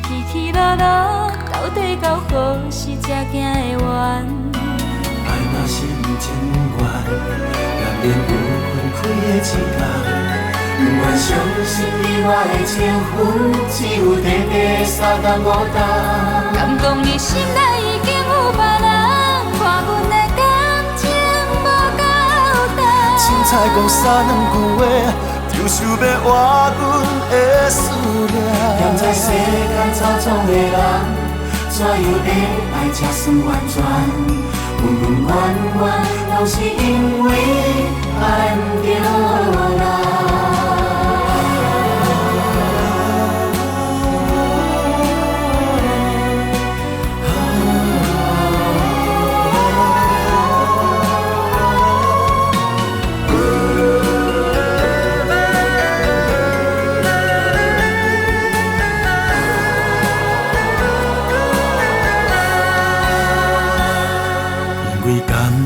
起起落落，到底到何时才行会完？爱若是不情愿，也免有分开的一天。不愿相信你我的情分，只有短短三冬五冬。敢讲你心内已经有别人，看阮的感情无够重。凊彩讲三两句话，就想要换阮的思念。念在世间操纵的人，怎样会爱才算完全？恩恩怨怨，拢是因为爱不着人。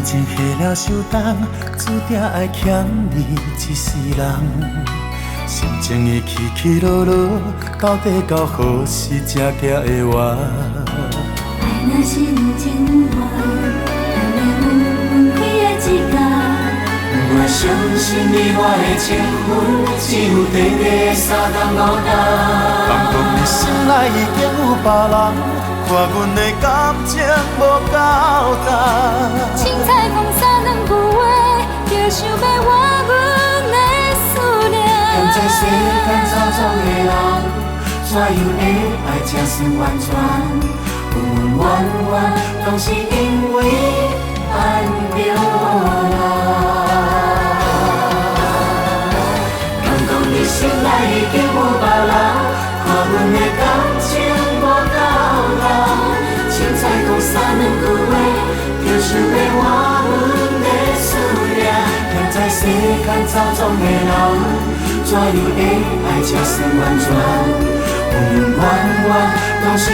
情下了手重，注定爱欠你一世人。心情的起起落落，到底到何时才行会完？爱若是有情愿，也免有分开的一天。不愿相信你我的情分，只有短短三冬五冬。敢讲你心内已经有别人？看阮的感情无够重，凊彩讲三两句话，就想要换阮的思念。站在世间操纵的人，怎样会爱才算完全？恩恩怨怨，拢是因为爱不着人。敢讲你心内已经有别人？看阮的感情无够重，凊彩讲三两句话，就想要换阮的思念。站在世间操纵的人，怎样会爱才算完全？恩恩怨怨，拢是